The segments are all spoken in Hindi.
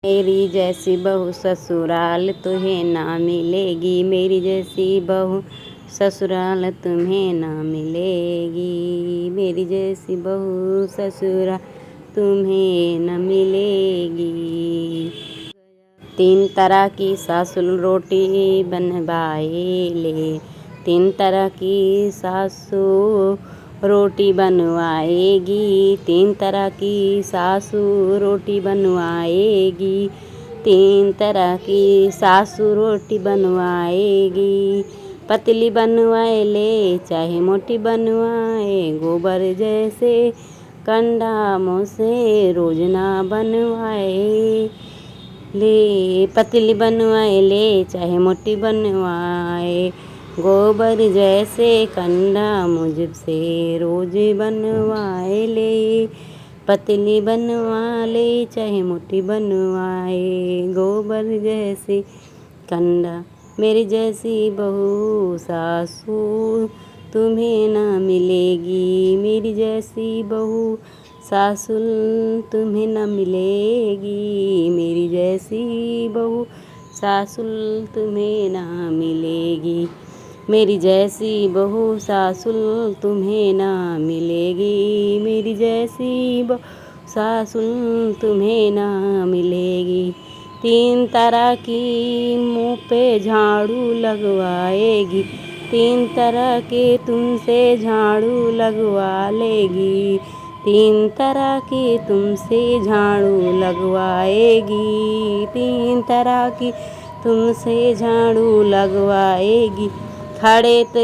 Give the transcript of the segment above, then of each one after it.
मेरी जैसी बहू ससुराल तुम्हें ना मिलेगी, मेरी जैसी बहू ससुराल तुम्हें ना मिलेगी, मेरी जैसी बहू ससुराल तुम्हें न मिलेगी। तीन तरह की सासुल रोटी बनवाए ले, तीन तरह की सासू रोटी बनवाएगी, तीन तरह की सासू रोटी बनवाएगी, तीन तरह की सासू रोटी बनवाएगी। पतली बनवाए ले चाहे मोटी बनवाए, गोबर जैसे कंडा मुँह से रोज ना बनवाए ले। पतली बनवाए ले चाहे मोटी बनवाए, गोबर जैसे कंडा मुझसे रोज बनवाए ले। पतली बनवा ले चाहे मोटी बनवाए, गोबर जैसे कंडा। मेरी जैसी बहू सासू तुम्हें ना मिलेगी, मेरी जैसी बहू सासुल तुम्हें न मिलेगी, मेरी जैसी बहू सासुल तुम्हें ना मिलेगी, मेरी जैसी बहू सासुल तुम्हें ना मिलेगी, मेरी जैसी बहू सासुल तुम्हें ना मिलेगी। तीन तरह की मुँह पे झाड़ू लगवाएगी, तीन तरह के तुमसे झाड़ू लगवा लेगी, तीन तरह की तुमसे झाड़ू लगवाएगी, तीन तरह की तुमसे झाड़ू लगवाएगी। खड़े तो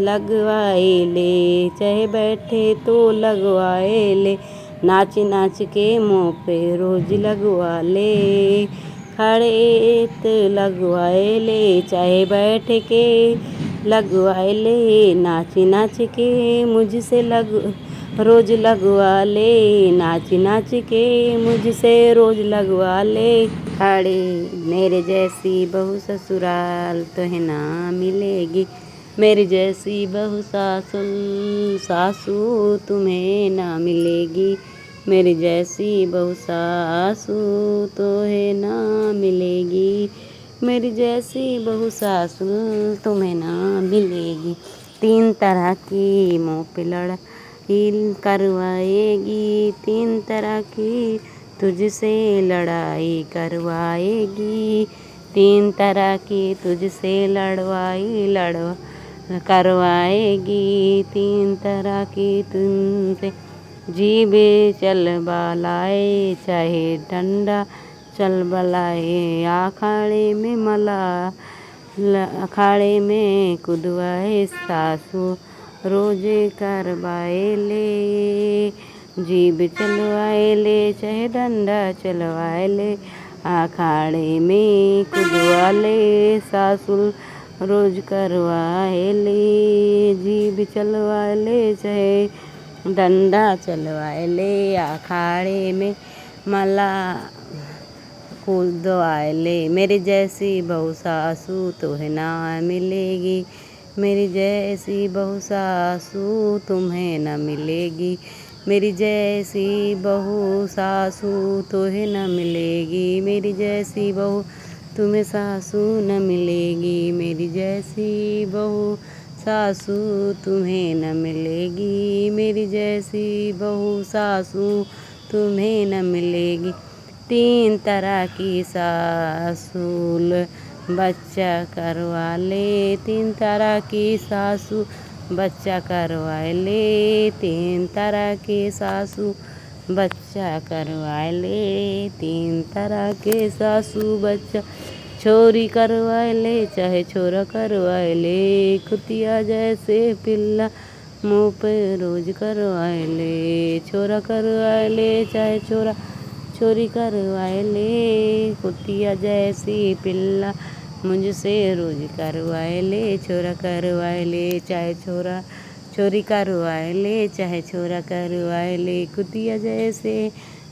लगवाए ले चाहे बैठे तो लगवाए ले, नाच नाच के मुँह पे रोज लगवा ले। खड़े तो लगवाए ले चाहे बैठ के लगवाए ले, नाच नाच के मुझसे रोज लगवा ले, नाच नाच के मुझसे रोज लगवा ले। खड़े मेरे जैसी बहू ससुराल तुम्हें ना मिलेगी, मेरी जैसी बहू सासू तुम्हें ना मिलेगी, मेरी जैसी बहू सासू तुम्हें ना मिलेगी, मेरी जैसी बहू सासू तुम्हें ना मिलेगी। तीन तरह की मुँह पे लड़ाई करवाएगी, तीन तरह की तुझसे लड़ाई करवाएगी, तीन तरह की तुझसे करवाएगी, तीन तरह की तुमसे जीभ चलवा लाए चाहे डंडा चलवा लाए। अखाड़े में कुदवाए सासू रोज करवाए ले, जीभ चलवाए ले चाहे डंडा चलवाए ले। अखाड़े में कुदवा ले सासू रोज करवाए ले, जीभ चलवाए ले चाहे डंडा चलवाए ले। अखाड़े में मला कुदवाए ले, मेरी जैसी बहू सासू तुम्हें ना मिलेगी, मेरी जैसी बहू सासू तुम्हें न मिलेगी, मेरी जैसी बहू सासू तुम्हें न मिलेगी, मेरी जैसी बहू तुम्हें सासू न मिलेगी, मेरी जैसी बहू सासू तुम्हें न मिलेगी, मेरी जैसी बहू सासू तुम्हें न मिलेगी। तीन तरह की सासुल बच्चा करवा ले, तीन तरह की सासू बच्चा करवा ले, तीन तरह की सासू बच्चा करवा ले, तीन तरह के सासू बच्चा छोरी करवा ले चाहे छोरा करवा ले। खुतिया जैसे पिल्ला मुँह पे रोज करवा ले, छोरा करवा ले चाहे छोरी करवाए ले। कुतिया जैसी पिल्ला मुझसे रोज करवाए ले, छोरा करवाए ले चाहे छोरी करवाए ले, चाहे छोरा करवाए ले। कुतिया जैसे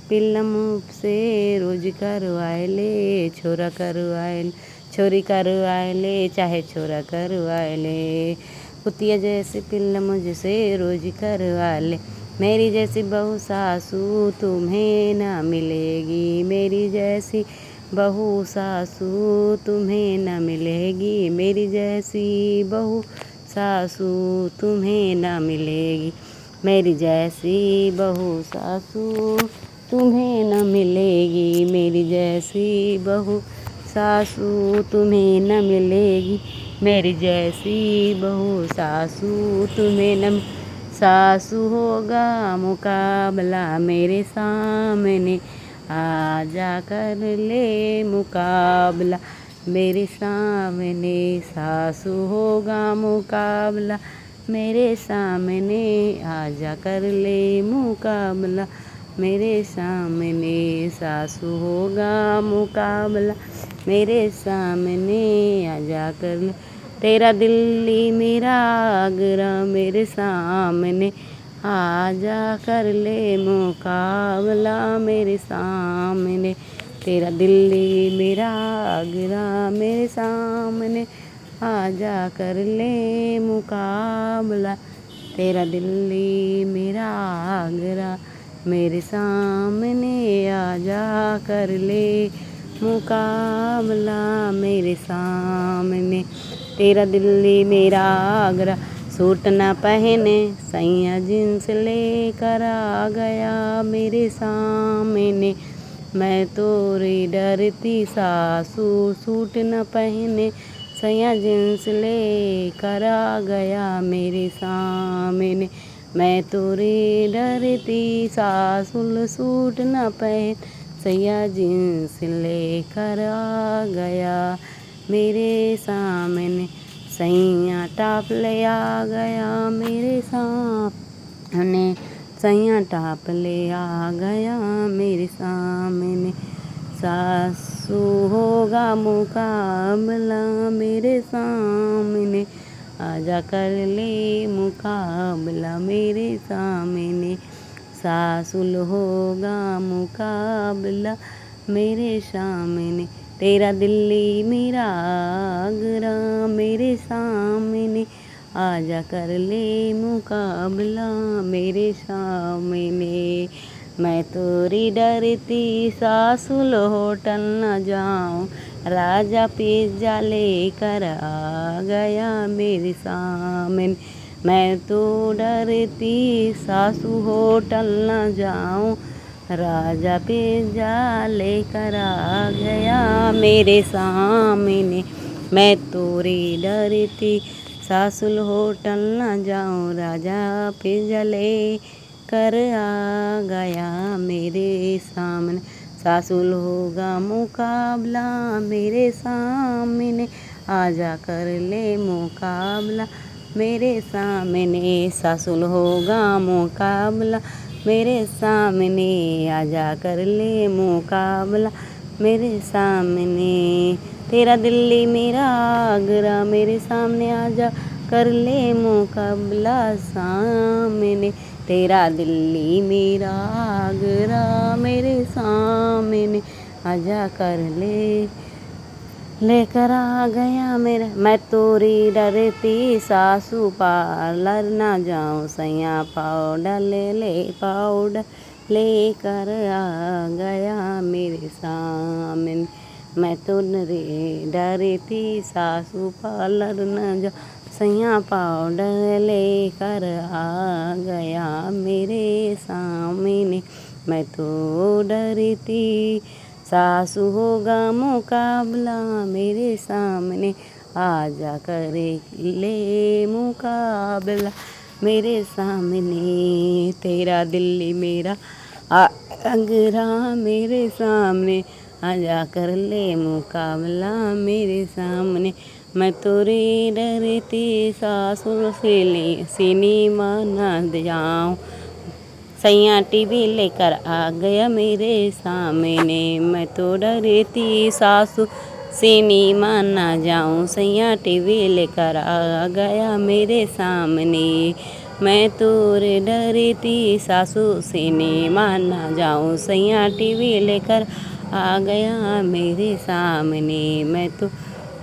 पिल्ला मुझसे रोज करवाए ले, छोरा करवाए छोरी करवाए ले, चाहे छोरा करवाए ले। कुतिया जैसे पिल्ला मुझसे रोज करवा ले, मेरी जैसी बहू सासू तुम्हें न मिलेगी, मेरी जैसी बहू सासू तुम्हें न मिलेगी, मेरी जैसी बहू सासू तुम्हें न मिलेगी, मेरी जैसी बहू सासू तुम्हें न मिलेगी, मेरी जैसी बहू सासू तुम्हें न मिलेगी, मेरी जैसी बहू सासू तुम्हें न। सासू होगा मुकाबला मेरे सामने, आजा कर ले मुकाबला मेरे सामने, सासू होगा मुकाबला मेरे सामने, आजा कर ले मुकाबला मेरे सामने, सासू होगा मुकाबला मेरे सामने, आजा कर ले। तेरा दिल्ली मेरा आगरा मेरे सामने, आजा कर ले मुकाबला मेरे सामने, तेरा दिल्ली मेरा आगरा मेरे सामने, आजा कर ले मुकाबला, तेरा दिल्ली मेरा आगरा मेरे सामने, आजा कर ले मुकाबला मेरे सामने, तेरा दिल्ली मेरा आगरा। सूट न पहने सैया जींस लेकर आ गया मेरे सामने, मैं तोरी डरती सासू, सूट न पहने सैया जींस लेकर आ गया मेरे सामने, मैं तोरी डरती सासुल, सूट न पहन सैया जींस लेकर आ गया मेरे सामने, सैया टॉप ले आ गया मेरे सामने, सैया टॉप ले आ गया मेरे सामने, सासू होगा मुकाबला मेरे सामने, आजा कर ले मुकाबला मेरे सामने, सासुल होगा मुकाबला मेरे सामने, तेरा दिल्ली मेरा आगरा मेरे सामने, आजा कर ले मुकाबला मेरे सामने, मैं तोरी डरती सासुल होटल न जाऊं, राजा पिज्जा लेकर आ गया मेरे सामने, मैं तो डरती सासू होटल न जाऊं, राजा पिज्जा लेकर आ गया मेरे सामने, मैं तोरी डरती सासुल होटल न जाऊं, राजा पिज्जा लेकर आ गया मेरे सामने, सासुल होगा मुकाबला मेरे सामने, आजा कर ले मुकाबला मेरे सामने, सासुल होगा मुकाबला मेरे सामने, आजा कर ले मुकाबला मेरे सामने, तेरा दिल्ली मेरा आगरा मेरे सामने, आजा कर ले मुकाबला सामने, तेरा दिल्ली मेरा आगरा मेरे सामने, आजा कर लेकर आ गया मेरा, मैं तोरी डरती सासू पार्लर ना जाऊं, सैया पाउडर ले पाउडर लेकर आ गया मेरे सामने, मैं तो डरती सासू पार्लर न जाऊं, सैया पाउडर लेकर आ गया मेरे सामने, मैं तो डरती सासू होगा मुकाबला मेरे सामने, आजा करे ले मुकाबला मेरे सामने, तेरा दिल्ली मेरा आगरा मेरे सामने, आजा कर ले मुकाबला मेरे सामने, मैं तोरे डरती सासुर से सिनेमा न जाऊं, सैया टीवी लेकर आ गया मेरे सामने, मैं तो डरती सासू सिनेमा ना जाऊं, सैया टीवी लेकर आ गया मेरे सामने, मैं तो डरती सासू सिनेमा ना जाऊं, सैया टीवी लेकर आ गया मेरे सामने, मैं तो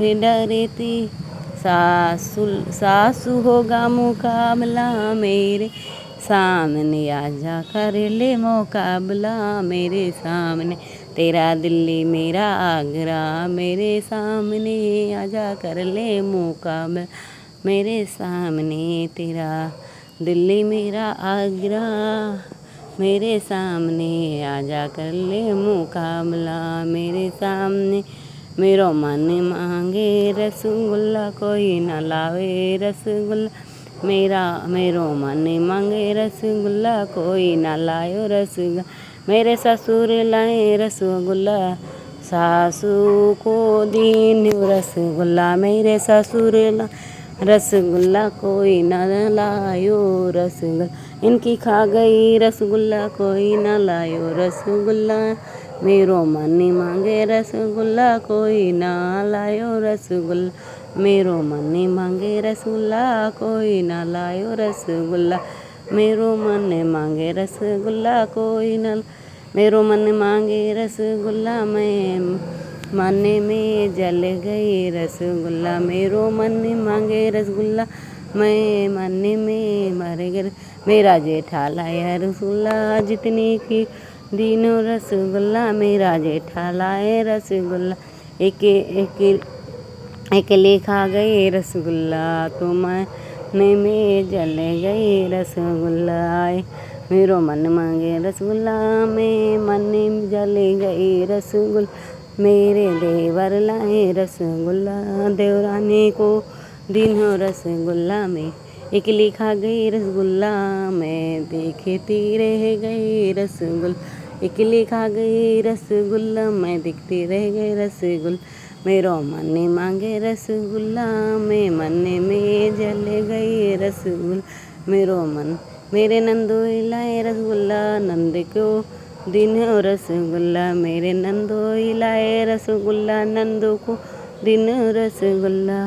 डरती सासू होगा मुकाबला मेरे सामने आजा कर ले मुकाबला, मेरे सामने तेरा दिल्ली मेरा आगरा, मेरे सामने आजा कर ले मुकाबला, मेरे सामने तेरा दिल्ली मेरा आगरा, मेरे सामने आजा कर ले मुकाबला, मेरे सामने मेरो मन मांगे रसगुल्ला, कोई न लावे रसगुल्ला, मेरो मन मांगे रसगुल्ला, कोई ना लायो रसगुल्ला, मेरे ससुर लाए रसगुल्ला, सासू को दीन रसगुल्ला, मेरे ससुर ला रसगुल्ला, कोई ना लायो रसगुल्ला, इनकी खा गई रसगुल्ला, कोई ना लायो रसगुल्ला, मेरो मन मांगे रसगुल्ला, कोई ना लायो रसगुल्ला, मेरो मन मांगे रसगुल्ला, कोई ना लायो रसगुल्ला, मेरो मन मांगे रसगुल्ला, कोई ना, मेरो मन मांगे रसगुल्ला, मैं मन में जल गई रसगुल्ला, मेरो मन मांगे रसगुल्ला, मैं मन में मर गई, मेरा जेठा लाया रसगुल्ला, जितनी की दिनों रसगुल्ला, मेरा जेठा लाए रसगुल्ला, एक लिखा गई रसगुल्ला, तो मैं में जल गई रसगुल्ला, मेरो मन मांगे रसगुल्ला, मैं मन में जल गई रसगुल्ला, मेरे देवर लाए रसगुल्ला, देवरानी को दिनों रसगुल्ला, में एक लिखा गई रसगुल्ला, मैं देखती रह गई रसगुल्ला, एक लिखा गई रसगुल्ला, मैं दिखती रह गई रसगुल्ला, मेरो मन मांगे रसगुल्ला, मैं मन में जल गई रसगुल्ला, मेरो मन, मेरे नंदो लाए रसगुल्ला, नंद को दिन रसगुल्ला, मेरे नंदो लाए रसगुल्ला, नंदो को दिन रसगुल्ला,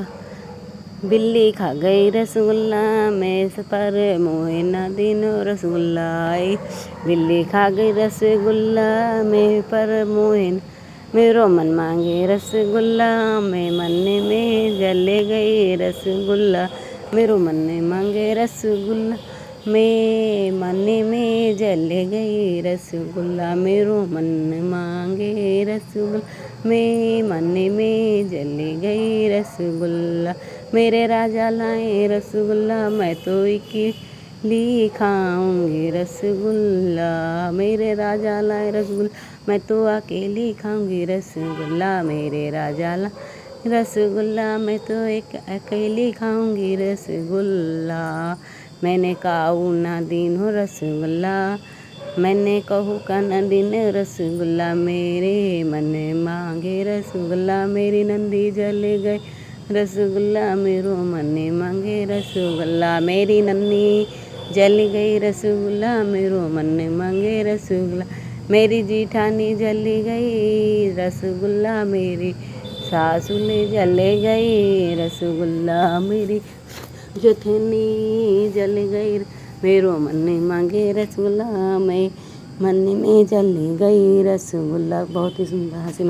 बिल्ली खा गई रसगुल्ला, मैं पर मोहे ना दिन रसगुल्ला, बिल्ली खा गई रसगुल्ला, मैं पर मोहे, मेरो मन मांगे रसगुल्ला, मैं मन में जल गई रसगुल्ला, मेरो मन मांगे रसगुल्ला, मैं मन में जल गई रसगुल्ला, मेरो मन मांगे रसगुल्ला, मैं मन में जल गई रसगुल्ला, मेरे राजा लाए रसगुल्ला, मैं तो इकली खाऊंगी रसगुल्ला, मेरे राजा लाए रसगुल्ला, मैं तो अकेली खाऊंगी रसगुल्ला, मेरे राजा ला रसगुल्ला, मैं तो एक अकेली खाऊंगी रसगुल्ला, मैंने काऊ ना दिन हो रसगुल्ला, मैंने कहू का न दिन रसगुल्ला, मेरे मन मांगे रसगुल्ला, मेरी नंदी जल गई रसगुल्ला, मेरो मन मांगे रसगुल्ला, मेरी नन्नी जल गई रसगुल्ला, मेरो मन मांगे रसगुल्ला, मेरी जीठानी जल गई रसगुल्ला, मेरी सासू ने जल गई रसगुल्ला, मेरी जठनी जल गई, मेरो मन मांगे रसगुल्ला, मैं मन में जल गई रसगुल्ला। बहुत ही सुंदर हंसी